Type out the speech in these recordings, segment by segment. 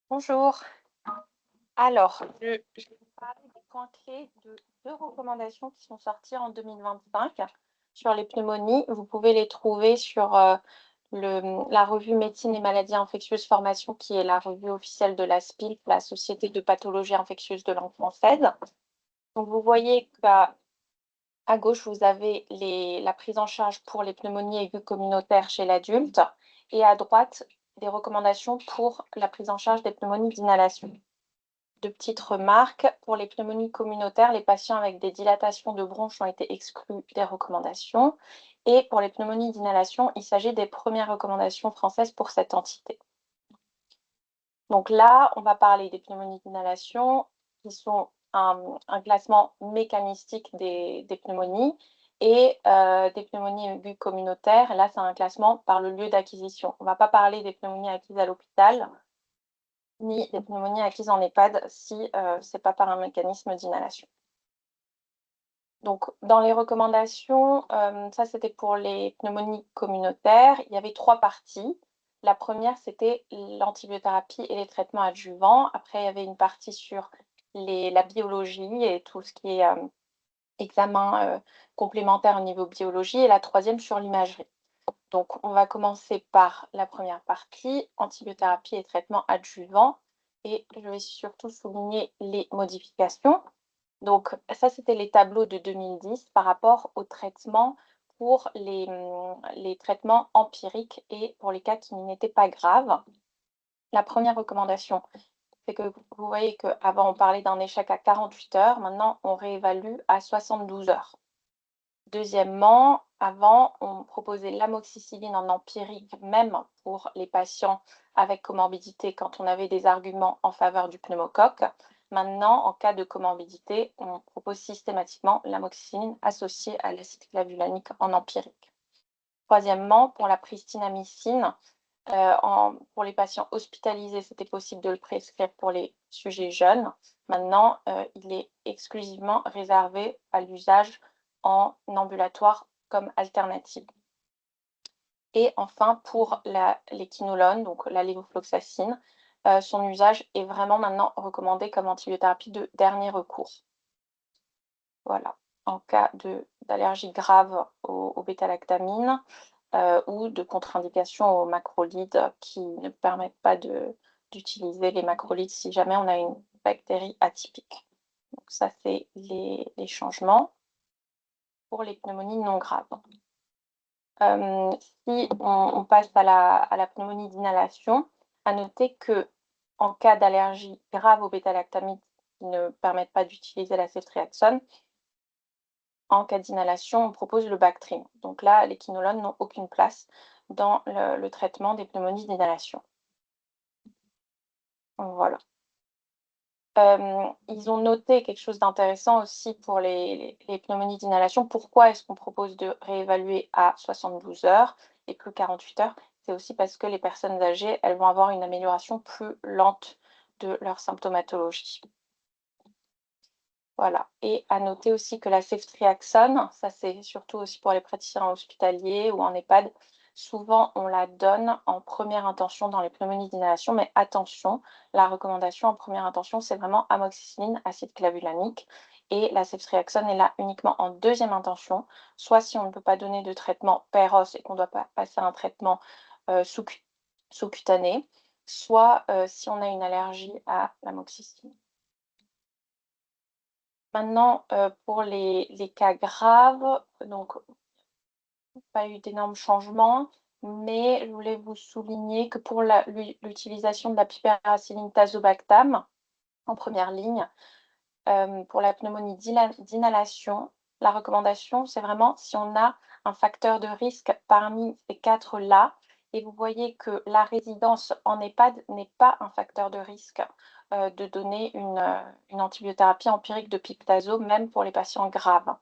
Bonjour. Alors, je vais vous parler des points clés de 2 recommandations qui sont sorties en 2025 sur les pneumonies. Vous pouvez les trouver sur, la revue Médecine et maladies infectieuses formation, qui est la revue officielle de la SPILF, la Société de pathologie infectieuse de langue française. Donc vous voyez qu'à gauche, vous avez la prise en charge pour les pneumonies aiguës communautaires chez l'adulte et à droite, des recommandations pour la prise en charge des pneumonies d'inhalation. Deux petites remarques. Pour les pneumonies communautaires, les patients avec des dilatations de bronches ont été exclus des recommandations. Et pour les pneumonies d'inhalation, il s'agit des premières recommandations françaises pour cette entité. Donc là, on va parler des pneumonies d'inhalation, qui sont un classement mécanistique des pneumonies, et des pneumonies aiguës communautaires. Là, c'est un classement par le lieu d'acquisition. On ne va pas parler des pneumonies acquises à l'hôpital, ni des pneumonies acquises en EHPAD si ce n'est pas par un mécanisme d'inhalation. Donc, dans les recommandations, ça c'était pour les pneumonies communautaires. Il y avait 3 parties. La première, c'était l'antibiothérapie et les traitements adjuvants. Après, il y avait une partie sur la biologie et tout ce qui est examen complémentaire au niveau biologie, et la troisième sur l'imagerie. Donc, on va commencer par la première partie, antibiothérapie et traitement adjuvant, et je vais surtout souligner les modifications. Donc ça, c'était les tableaux de 2010 par rapport aux traitements pour les traitements empiriques et pour les cas qui n'étaient pas graves. La première recommandation, c'est que vous voyez qu'avant, on parlait d'un échec à 48 heures, maintenant on réévalue à 72 heures. Deuxièmement, avant, on proposait l'amoxicilline en empirique, même pour les patients avec comorbidité, quand on avait des arguments en faveur du pneumocoque. Maintenant, en cas de comorbidité, on propose systématiquement l'amoxicilline associée à l'acide clavulanique en empirique. Troisièmement, pour la pristinamycine, pour les patients hospitalisés, c'était possible de le prescrire pour les sujets jeunes. Maintenant, il est exclusivement réservé à l'usage en ambulatoire comme alternative. Et enfin, pour l'équinolone, donc la lévofloxacine, son usage est vraiment maintenant recommandé comme antibiothérapie de dernier recours. Voilà, en cas d'allergie grave aux bêta-lactamines ou de contre-indication aux macrolides qui ne permettent pas d'utiliser les macrolides si jamais on a une bactérie atypique. Donc ça, c'est les changements pour les pneumonies non graves. Si on passe à la pneumonie d'inhalation, à noter qu'en cas d'allergie grave aux bêta-lactamides qui ne permettent pas d'utiliser la ceftriaxone, en cas d'inhalation, on propose le Bactrim. Donc là, les quinolones n'ont aucune place dans le traitement des pneumonies d'inhalation. Voilà. Ils ont noté quelque chose d'intéressant aussi pour les pneumonies d'inhalation. Pourquoi est-ce qu'on propose de réévaluer à 72 heures et plus 48 heures? C'est aussi parce que les personnes âgées, elles vont avoir une amélioration plus lente de leur symptomatologie. Voilà, et à noter aussi que la ceftriaxone, ça c'est surtout aussi pour les praticiens hospitaliers ou en EHPAD, souvent on la donne en première intention dans les pneumonies d'inhalation, mais attention, la recommandation en première intention, c'est vraiment amoxicilline, acide clavulanique, et la ceftriaxone est là uniquement en deuxième intention, soit si on ne peut pas donner de traitement PEROS et qu'on doit pas passer un traitement sous-cutané, soit si on a une allergie à l'amoxicilline. Maintenant, pour les cas graves, donc pas eu d'énormes changements, mais je voulais vous souligner que pour l'utilisation de la piperacilline tazobactam en première ligne, pour la pneumonie d'inhalation, la recommandation, c'est vraiment si on a un facteur de risque parmi ces 4-là, et vous voyez que la résidence en EHPAD n'est pas un facteur de risque, de donner une antibiothérapie empirique de piptazo, même pour les patients graves,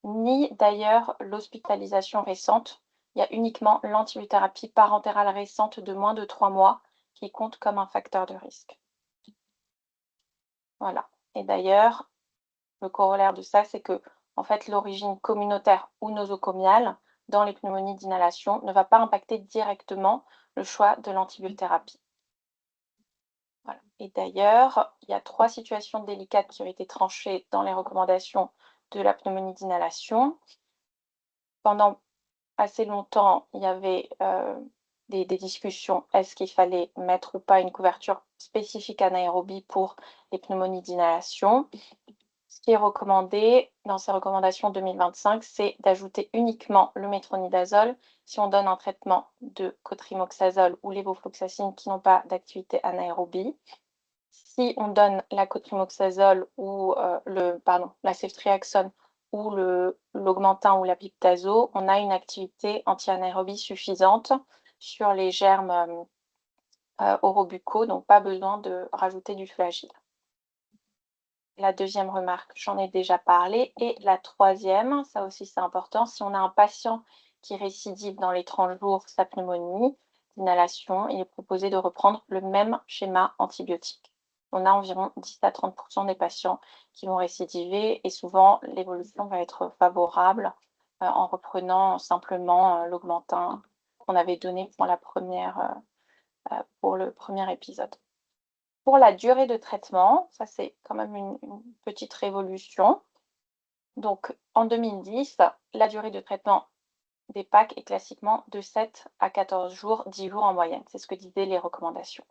ni d'ailleurs l'hospitalisation récente. Il y a uniquement l'antibiothérapie parentérale récente de moins de 3 mois qui compte comme un facteur de risque. Voilà, et d'ailleurs, le corollaire de ça, c'est que en fait, l'origine communautaire ou nosocomiale dans les pneumonies d'inhalation ne va pas impacter directement le choix de l'antibiothérapie. Voilà. Et d'ailleurs, il y a 3 situations délicates qui ont été tranchées dans les recommandations de la pneumonie d'inhalation. Pendant assez longtemps, il y avait, des discussions. Est-ce qu'il fallait mettre ou pas une couverture spécifique anaérobie pour les pneumonies d'inhalation? Ce qui est recommandé dans ces recommandations 2025, c'est d'ajouter uniquement le métronidazole si on donne un traitement de cotrimoxazole ou lévofloxacine qui n'ont pas d'activité anaérobie. Si on donne la cotrimoxazole ou la ceftriaxone ou l'augmentin ou la piptazo, on a une activité anti-anaérobie suffisante sur les germes orobucaux, donc pas besoin de rajouter du flagyl. La deuxième remarque, j'en ai déjà parlé. Et la troisième, ça aussi c'est important, si on a un patient qui récidive dans les 30 jours sa pneumonie d'inhalation, il est proposé de reprendre le même schéma antibiotique. On a environ 10 à 30% des patients qui vont récidiver et souvent l'évolution va être favorable en reprenant simplement l'augmentin qu'on avait donné pour pour le premier épisode. Pour la durée de traitement, ça c'est quand même une petite révolution. Donc en 2010, la durée de traitement des PAC est classiquement de 7 à 14 jours, 10 jours en moyenne. C'est ce que disaient les recommandations.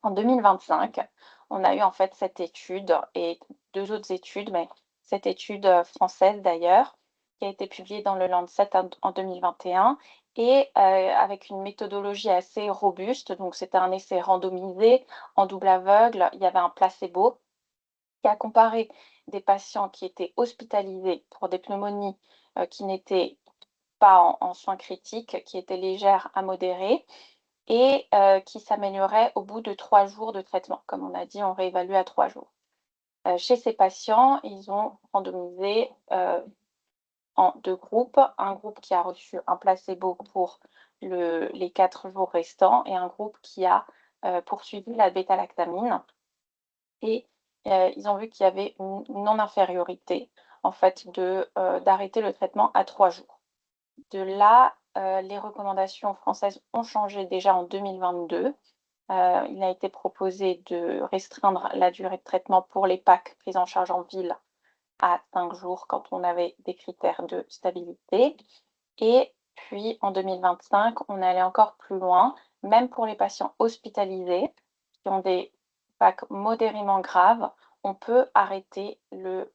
En 2025, on a eu en fait cette étude et 2 autres études, mais cette étude française d'ailleurs, qui a été publiée dans le Lancet en 2021 et avec une méthodologie assez robuste. Donc c'était un essai randomisé en double aveugle, il y avait un placebo qui a comparé des patients qui étaient hospitalisés pour des pneumonies qui n'étaient pas en soins critiques, qui étaient légères à modérées et qui s'amélioraient au bout de 3 jours de traitement. Comme on a dit, on réévalue à 3 jours. Chez ces patients, ils ont randomisé en 2 groupes. Un groupe qui a reçu un placebo pour les 4 jours restants et un groupe qui a poursuivi la bêta-lactamine. Et ils ont vu qu'il y avait une non-infériorité, en fait, d'arrêter le traitement à 3 jours. De là, les recommandations françaises ont changé déjà en 2022. Il a été proposé de restreindre la durée de traitement pour les PAC prises en charge en ville à 5 jours quand on avait des critères de stabilité. Et puis en 2025, on est allé encore plus loin, même pour les patients hospitalisés qui ont des PAC modérément graves, on peut arrêter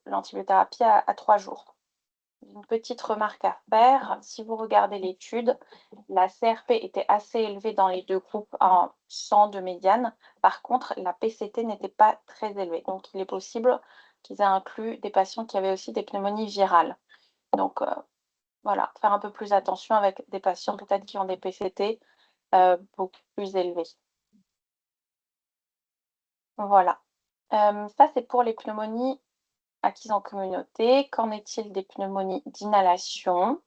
l'antibiothérapie à 3 jours. Une petite remarque à faire, si vous regardez l'étude, la CRP était assez élevée dans les 2 groupes en 100 de médiane. Par contre, la PCT n'était pas très élevée. Donc il est possible qu'ils aient inclus des patients qui avaient aussi des pneumonies virales. Donc voilà, faire un peu plus attention avec des patients peut-être qui ont des PCT beaucoup plus élevés. Voilà. Ça, c'est pour les pneumonies acquises en communauté. Qu'en est-il des pneumonies d'inhalation?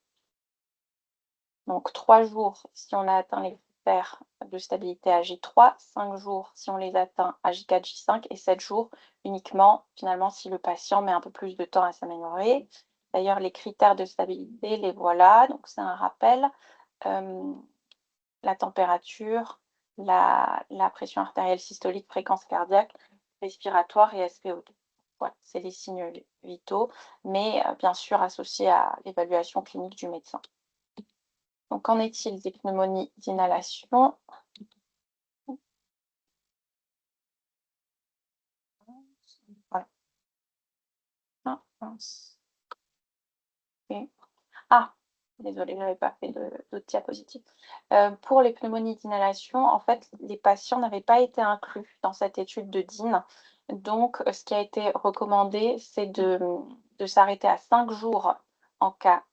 Donc 3 jours si on a atteint les critères de stabilité à J3, 5 jours si on les atteint à J4, J5 et 7 jours uniquement finalement si le patient met un peu plus de temps à s'améliorer. D'ailleurs, les critères de stabilité, les voilà, donc c'est un rappel. La température, la pression artérielle systolique, fréquence cardiaque, respiratoire et SpO2. Voilà, c'est les signes vitaux, mais bien sûr associés à l'évaluation clinique du médecin. Donc, qu'en est-il des pneumonies d'inhalation? Voilà. Ah, mince. Ok. Ah, désolée, je n'avais pas fait d'autres diapositives. Pour les pneumonies d'inhalation, en fait, les patients n'avaient pas été inclus dans cette étude de DIN. Donc, ce qui a été recommandé, c'est de s'arrêter à 5 jours en cas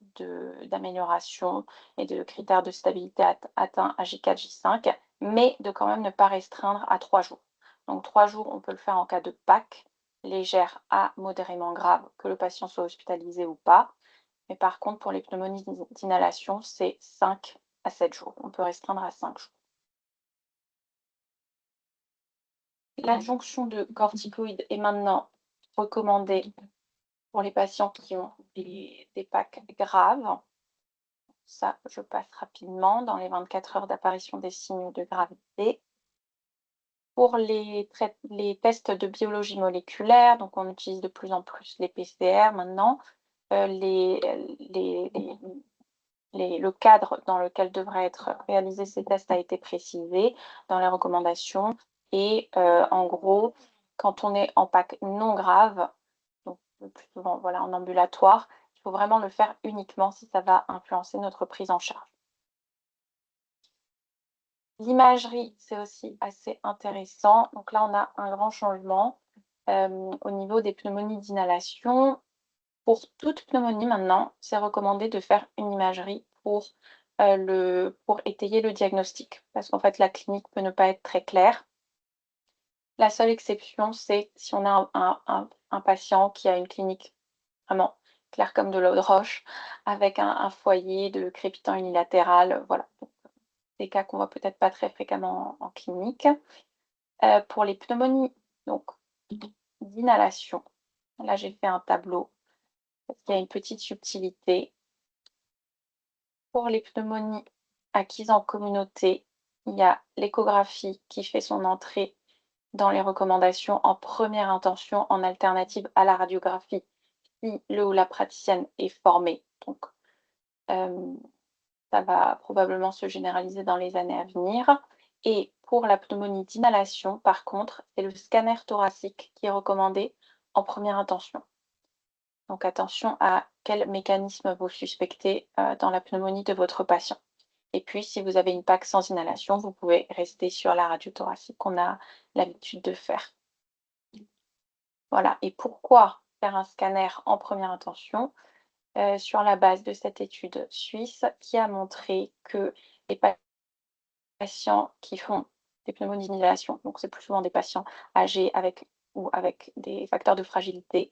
d'amélioration et de critères de stabilité atteints à J4, J5, mais de quand même ne pas restreindre à 3 jours. Donc 3 jours, on peut le faire en cas de PAC légère à modérément grave, que le patient soit hospitalisé ou pas. Mais par contre, pour les pneumonies d'inhalation, c'est 5 à 7 jours. On peut restreindre à 5 jours. L'adjonction de corticoïdes est maintenant recommandée pour les patients qui ont des PAC graves. Ça, je passe rapidement dans les 24 heures d'apparition des signes de gravité. Pour les tests de biologie moléculaire, donc on utilise de plus en plus les PCR maintenant, le cadre dans lequel devraient être réalisés ces tests a été précisé dans les recommandations et en gros, quand on est en PAC non grave, donc le plus souvent, voilà, en ambulatoire, il faut vraiment le faire uniquement si ça va influencer notre prise en charge. L'imagerie, c'est aussi assez intéressant. Donc là, on a un grand changement, au niveau des pneumonies d'inhalation. Pour toute pneumonie maintenant, c'est recommandé de faire une imagerie pour étayer le diagnostic. Parce qu'en fait, la clinique peut ne pas être très claire. La seule exception, c'est si on a un patient qui a une clinique vraiment claire comme de l'eau de roche, avec un foyer de crépitant unilatéral, voilà. Donc, des cas qu'on voit peut-être pas très fréquemment en clinique. Pour les pneumonies donc d'inhalation, là j'ai fait un tableau parce qu'il y a une petite subtilité. Pour les pneumonies acquises en communauté, il y a l'échographie qui fait son entrée dans les recommandations en première intention en alternative à la radiographie si le ou la praticienne est formée. Donc, ça va probablement se généraliser dans les années à venir. Et pour la pneumonie d'inhalation, par contre, c'est le scanner thoracique qui est recommandé en première intention. Donc attention à quel mécanisme vous suspectez dans la pneumonie de votre patient. Et puis, si vous avez une PAC sans inhalation, vous pouvez rester sur la radio thoracique qu'on a l'habitude de faire. Voilà. Et pourquoi faire un scanner en première intention? Sur la base de cette étude suisse qui a montré que les patients qui font des pneumonies d'inhalation, donc c'est plus souvent des patients âgés avec des facteurs de fragilité.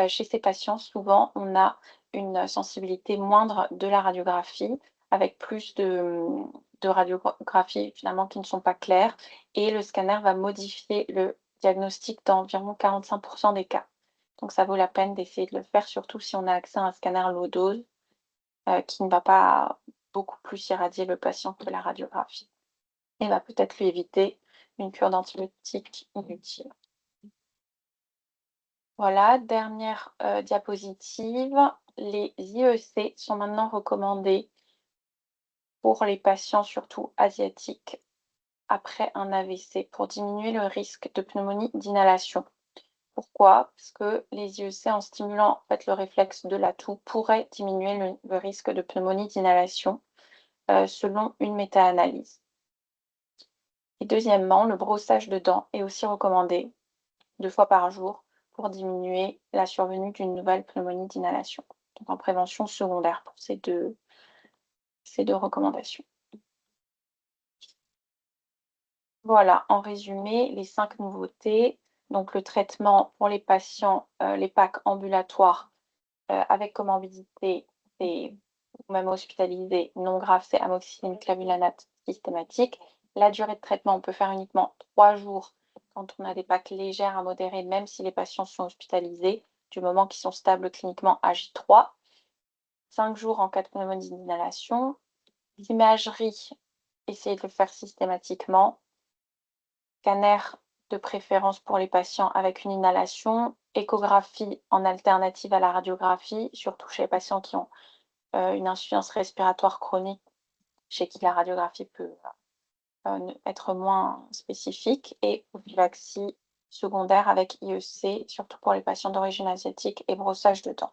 Chez ces patients, souvent, on a une sensibilité moindre de la radiographie, avec plus de radiographies finalement qui ne sont pas claires, et le scanner va modifier le diagnostic dans environ 45% des cas. Donc ça vaut la peine d'essayer de le faire, surtout si on a accès à un scanner low dose, qui ne va pas beaucoup plus irradier le patient que la radiographie et va peut-être lui éviter une cure d'antibiotiques inutile. Voilà, dernière diapositive. Les IEC sont maintenant recommandés pour les patients, surtout asiatiques, après un AVC, pour diminuer le risque de pneumonie d'inhalation. Pourquoi? Parce que les IEC, en stimulant en fait, le réflexe de l'atout, pourraient diminuer le risque de pneumonie d'inhalation, selon une méta-analyse. Et deuxièmement, le brossage de dents est aussi recommandé 2 fois par jour pour diminuer la survenue d'une nouvelle pneumonie d'inhalation. Donc en prévention secondaire pour ces deux recommandations. Voilà, en résumé, les 5 nouveautés. Donc le traitement pour les patients, les PAC ambulatoires, avec comorbidité ou même hospitalisés non graves, c'est amoxicilline clavulanate systématique. La durée de traitement, on peut faire uniquement 3 jours quand on a des PAC légères à modérées, même si les patients sont hospitalisés, du moment qu'ils sont stables cliniquement à J3. 5 jours en cas de pneumonie d'inhalation. L'imagerie, essayez de le faire systématiquement. Scanner de préférence pour les patients avec une inhalation. Échographie en alternative à la radiographie, surtout chez les patients qui ont une insuffisance respiratoire chronique, chez qui la radiographie peut être moins spécifique, et prophylaxie secondaire avec IEC, surtout pour les patients d'origine asiatique, et brossage de dents.